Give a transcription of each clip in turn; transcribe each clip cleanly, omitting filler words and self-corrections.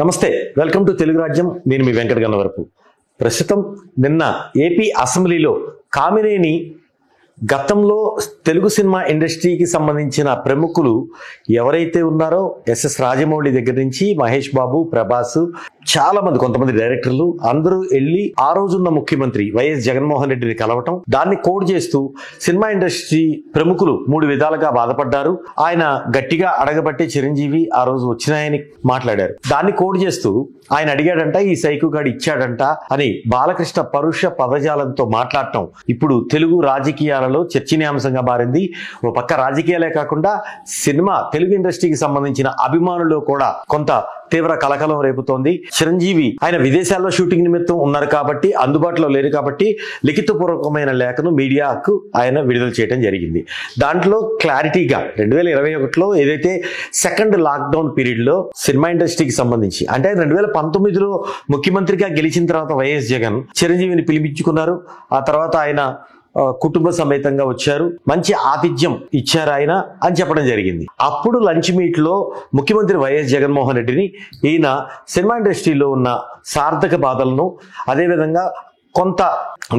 నమస్తే, welcome to Telugu రాజ్యం. నేను మీ వెంకట గన్నవరపు. ప్రస్తుతం నిన్న ఏపీ అసెంబ్లీలో కామినేని గతంలో తెలుగు సినిమా ఇండస్ట్రీకి సంబంధించిన ప్రముఖులు ఎవరైతే ఉన్నారో ఎస్ఎస్ రాజమౌళి దగ్గర నుంచి మహేష్ బాబు, ప్రభాస్, చాలా మంది కొంతమంది డైరెక్టర్లు అందరూ వెళ్ళి ఆ రోజున్న ముఖ్యమంత్రి వైఎస్ జగన్మోహన్ రెడ్డిని కలవటం, దాన్ని కోడ్ చేస్తూ సినిమా ఇండస్ట్రీ ప్రముఖులు 3 విధాలుగా బాధపడ్డారు. ఆయన గట్టిగా అడగబట్టి చిరంజీవి ఆ రోజు వచ్చినాయని మాట్లాడారు. దాన్ని కోడ్ చేస్తూ ఆయన అడిగాడంట, ఈ సైకు గాడు ఇచ్చాడంట అని బాలకృష్ణ పరుష పదజాలంతో మాట్లాడటం ఇప్పుడు తెలుగు రాజకీయాలలో చర్చనీయాంశంగా మారింది. ఓ పక్క రాజకీయాలే కాకుండా సినిమా తెలుగు ఇండస్ట్రీకి సంబంధించిన అభిమానులు కూడా కొంత తీవ్ర కలకలం రేపుతోంది. చిరంజీవి ఆయన విదేశాల్లో షూటింగ్ నిమిత్తం ఉన్నారు కాబట్టి, అందుబాటులో లేరు కాబట్టి లిఖితపూర్వకమైన లేఖను మీడియాకు ఆయన విడుదల చేయడం జరిగింది. దాంట్లో క్లారిటీగా 2021లో ఏదైతే సెకండ్ లాక్డౌన్ పీరియడ్ లో సినిమా ఇండస్ట్రీకి సంబంధించి, అంటే 2019లో ముఖ్యమంత్రిగా గెలిచిన తర్వాత వైఎస్ జగన్ చిరంజీవిని పిలిపించుకున్నారు. ఆ తర్వాత ఆయన కుటుంబ సమేతంగా వచ్చారు, మంచి ఆతిథ్యం ఇచ్చారు ఆయన అని చెప్పడం జరిగింది. అప్పుడు లంచ్ మీట్ లో ముఖ్యమంత్రి వైఎస్ జగన్మోహన్ రెడ్డిని ఈయన సినిమా ఇండస్ట్రీలో ఉన్న సార్థక బాధలను, అదేవిధంగా కొంత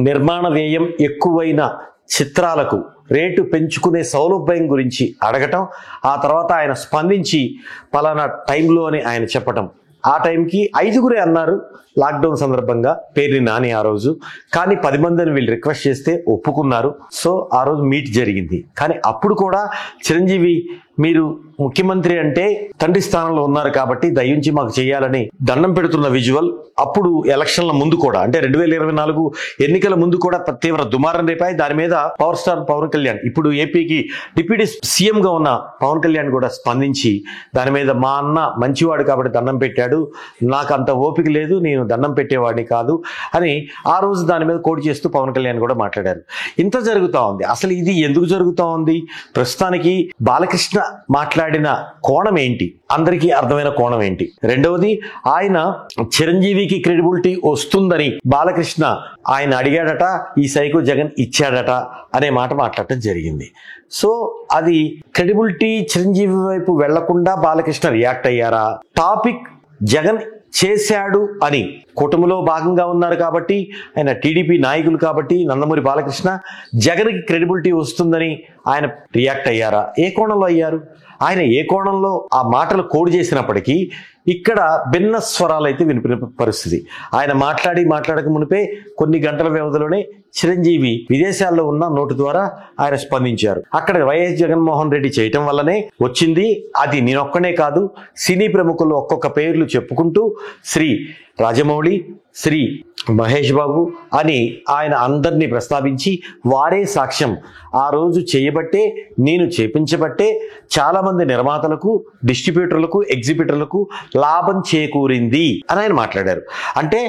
నిర్మాణ వ్యయం ఎక్కువైన చిత్రాలకు రేటు పెంచుకునే సౌలభ్యం గురించి అడగటం, ఆ తర్వాత ఆయన స్పందించి పలానా టైంలో అని ఆయన చెప్పటం. ఆ టైంకి 5గురే అన్నారు లాక్డౌన్ సందర్భంగా, పేర్ని నాని ఆ రోజు. కానీ 10 మందిని వీళ్ళు రిక్వెస్ట్ చేస్తే ఒప్పుకున్నారు. సో ఆ రోజు మీట్ జరిగింది. కానీ అప్పుడు కూడా చిరంజీవి, మీరు ముఖ్యమంత్రి అంటే తండ్రి స్థానంలో ఉన్నారు కాబట్టి దయించి మాకు చేయాలని దండం పెడుతున్న విజువల్ అప్పుడు ఎలక్షన్ల ముందు కూడా, అంటే 2024 ఎన్నికల ముందు కూడా తీవ్ర దుమారం రేపాయి. దాని మీద పవర్ స్టార్ పవన్ కళ్యాణ్, ఇప్పుడు ఏపీకి డిప్యూటీ సీఎంగా ఉన్న పవన్ కళ్యాణ్ కూడా స్పందించి దాని మీద మా అన్న మంచివాడు కాబట్టి దండం పెట్టాడు, నాకు అంత ఓపిక లేదు, నేను దండం పెట్టేవాడిని కాదు అని ఆ రోజు దాని మీద కోట్ చేస్తూ పవన్ కళ్యాణ్ కూడా మాట్లాడారు. ఇంత జరుగుతూ ఉంది. అసలు ఇది ఎందుకు జరుగుతూ ఉంది? ప్రస్తుతానికి బాలకృష్ణ మాట్లాడిన కోణం ఏంటి, అందరికీ అర్థమైన కోణం ఏంటి? రెండవది, ఆయన చిరంజీవికి క్రెడిబిలిటీ వస్తుందని బాలకృష్ణ ఆయన అడిగాడట, ఈ సైకో జగన్ ఇచ్చాడట అనే మాట మాట్లాడటం జరిగింది. సో అది క్రెడిబిలిటీ చిరంజీవి వైపు వెళ్లకుండా బాలకృష్ణ రియాక్ట్ అయ్యారా? టాపిక్ జగన్ చేశాడు అని, కుటుంబంలో భాగంగా ఉన్నారు కాబట్టి, ఆయన టీడీపీ నాయకులు కాబట్టి నందమూరి బాలకృష్ణ జగన్కి క్రెడిబిలిటీ వస్తుందని ఆయన రియాక్ట్ అయ్యారా? ఏ కోణంలో అయ్యారు? ఆయన ఏ కోణంలో ఆ మాటలు కోడ్ చేసినప్పటికీ ఇక్కడ భిన్న స్వరాలు అయితే వినిపిన పరిస్థితి. ఆయన మాట్లాడక మునిపే కొన్ని గంటల వ్యవధిలోనే చిరంజీవి విదేశాల్లో ఉన్న నోటు ద్వారా ఆయన స్పందించారు. అక్కడ వైఎస్ జగన్మోహన్ రెడ్డి చేయటం వల్లనే వచ్చింది. అది నేనొక్కనే కాదు, సినీ ప్రముఖులు ఒక్కొక్క పేర్లు చెప్పుకుంటూ శ్రీ రాజమౌళి, శ్రీ మహేష్ బాబు అని ఆయన అందరినీ ప్రస్తావించి వారే సాక్ష్యం, ఆ రోజు చేయబట్టే, నేను చేపించబట్టే చాలా మంది నిర్మాతలకు, డిస్ట్రిబ్యూటర్లకు, ఎగ్జిబిటర్లకు లాభం చేకూరింది అని ఆయన మాట్లాడారు. అంటే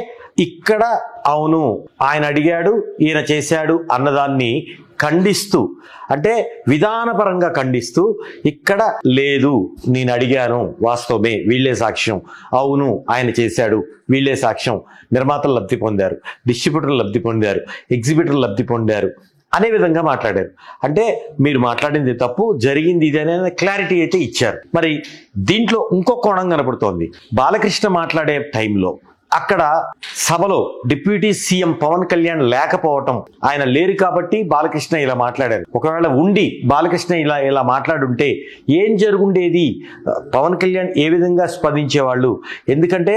ఇక్కడ అవును ఆయన అడిగాడు, ఈయన చేశాడు అన్నదాన్ని ఖండిస్తూ, అంటే విధానపరంగా ఖండిస్తూ, ఇక్కడ లేదు నేను అడిగాను వాస్తవమే, వీళ్ళే సాక్ష్యం, అవును ఆయన చేశాడు, వీళ్ళే సాక్ష్యం, నిర్మాతలు లబ్ధి పొందారు, డిస్ట్రిబ్యూటర్లు లబ్ధి పొందారు, ఎగ్జిబిటర్లు లబ్ధి పొందారు అనే విధంగా మాట్లాడారు. అంటే మీరు మాట్లాడింది తప్పు, జరిగింది ఇది అనే క్లారిటీ అయితే ఇచ్చారు. మరి దీంట్లో ఇంకో కోణం కనపడుతోంది. బాలకృష్ణ మాట్లాడే టైంలో అక్కడ సభలో డిప్యూటీ సీఎం పవన్ కళ్యాణ్ లేకపోవటం, ఆయన లేరు కాబట్టి బాలకృష్ణ ఇలా మాట్లాడారు. ఒకవేళ ఉండి బాలకృష్ణ ఇలా మాట్లాడుంటే ఏం జరుగుండేది? పవన్ కళ్యాణ్ ఏ విధంగా స్పందించేవాళ్ళు? ఎందుకంటే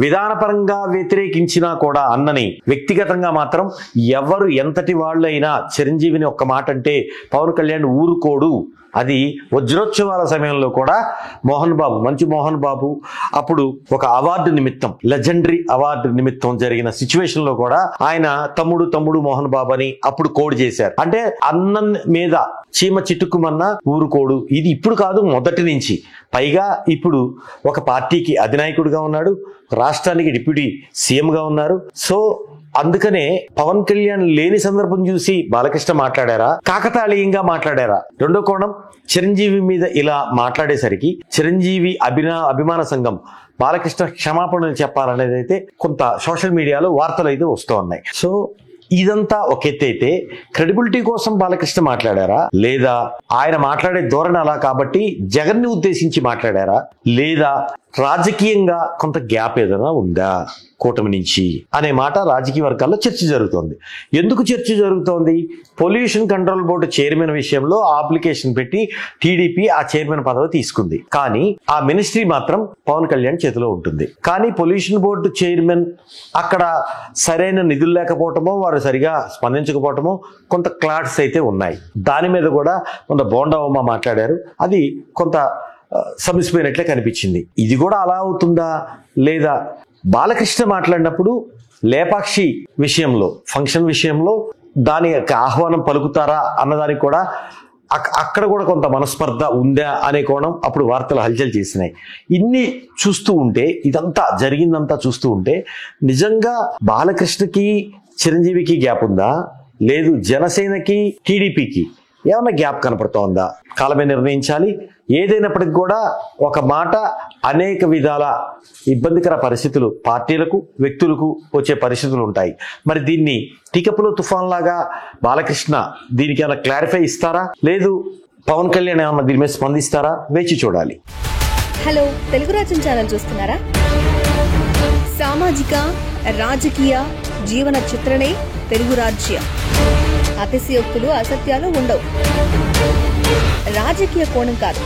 విధానపరంగా వ్యతిరేకించినా కూడా అన్నని, వ్యక్తిగతంగా మాత్రం ఎవరు ఎంతటి వాళ్ళు అయినా చిరంజీవిని ఒక్క మాట అంటే పవన్ కళ్యాణ్ ఊరుకోడు. అది వజ్రోత్సవాల సమయంలో కూడా మంచు మోహన్ బాబు అప్పుడు ఒక అవార్డు నిమిత్తం, లెజెండరీ అవార్డు నిమిత్తం జరిగిన సిచ్యువేషన్ లో కూడా ఆయన తమ్ముడు మోహన్ బాబు అని అప్పుడు కోడ్ చేశారు. అంటే అన్నం మీద చీమ చిట్టుకుమన్నా ఊరుకోడు. ఇది ఇప్పుడు కాదు, మొదటి నుంచి. పైగా ఇప్పుడు ఒక పార్టీకి అధినాయకుడిగా ఉన్నాడు, రాష్ట్రానికి డిప్యూటీ సీఎంగా ఉన్నారు. సో అందుకనే పవన్ కళ్యాణ్ లేని సందర్భం చూసి బాలకృష్ణ మాట్లాడారా, కాకతాళీయంగా మాట్లాడారా? రెండో కోణం, చిరంజీవి మీద ఇలా మాట్లాడేసరికి చిరంజీవి అభిమాన సంఘం బాలకృష్ణ క్షమాపణలు చెప్పాలనేది అయితే కొంత సోషల్ మీడియాలో వార్తలు అయితే వస్తూ ఉన్నాయి. సో ఇదంతా ఒక ఎత్తు అయితే క్రెడిబిలిటీ కోసం బాలకృష్ణ మాట్లాడారా, లేదా ఆయన మాట్లాడే ధోరణి అలా కాబట్టి జగన్ ని ఉద్దేశించి మాట్లాడారా, లేదా రాజకీయంగా కొంత గ్యాప్ ఏదైనా ఉందా కూటమి నుంచి అనే మాట రాజకీయ వర్గాల్లో చర్చ జరుగుతోంది. ఎందుకు చర్చ జరుగుతోంది? పొల్యూషన్ కంట్రోల్ బోర్డు చైర్మన్ విషయంలో అప్లికేషన్ పెట్టి టీడీపీ ఆ చైర్మన్ పదవి తీసుకుంది. కానీ ఆ మినిస్ట్రీ మాత్రం పవన్ కళ్యాణ్ చేతిలో ఉంటుంది. కానీ పొల్యూషన్ బోర్డు చైర్మన్ అక్కడ సరైన నిధులు లేకపోవటమో, వారు సరిగా స్పందించకపోవటమో కొంత క్లాట్స్ అయితే ఉన్నాయి. దాని మీద కూడా కొంత బోండావమ్మ మాట్లాడారు. అది కొంత సమసిపోయినట్లే కనిపించింది. ఇది కూడా అలా అవుతుందా లేదా? బాలకృష్ణ మాట్లాడినప్పుడు లేపాక్షి విషయంలో, ఫంక్షన్ విషయంలో దాని యొక్క ఆహ్వానం పలుకుతారా అన్నదానికి కూడా అక్కడ కూడా కొంత మనస్పర్ధ ఉందా అనే కోణం అప్పుడు వార్తలు హల్చల్ చేసినాయి. ఇన్ని చూస్తూ ఉంటే, ఇదంతా జరిగిందంతా చూస్తూ ఉంటే నిజంగా బాలకృష్ణకి చిరంజీవికి గ్యాప్ ఉందా, లేదు జనసేనకి టీడీపీకి ఏమన్నా గ్యాప్ కనపడుతోందా? కాలమే నిర్ణయించాలి. ఏదైనప్పటికీ కూడా ఒక మాట అనేక విధాల ఇబ్బందికర పరిస్థితులు పార్టీలకు, వ్యక్తులకు వచ్చే పరిస్థితులు ఉంటాయి. మరి దీన్ని టీకపులో తుఫాన్ లాగా బాలకృష్ణ దీనికి ఏమైనా క్లారిఫై ఇస్తారా, లేదు పవన్ కళ్యాణ్ ఏమన్నా దీని మీద స్పందిస్తారా? వేచి చూడాలి. హలో, తెలుగు రాజ్యం ఛానల్ చూస్తున్నారా? సామాజిక, రాజకీయ, జీవన చిత్రణే తెలుగు రాజ్యం. అతిశయోక్తులు, అసత్యాలు ఉండవు. రాజకీయ కోణం కాదు,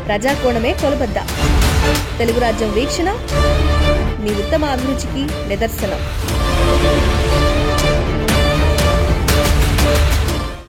ప్రజా కోణమే కొలబద్ద. తెలుగు రాజ్యం వీక్షణ మీ ఉత్తమ అభిరుచికి నిదర్శనం.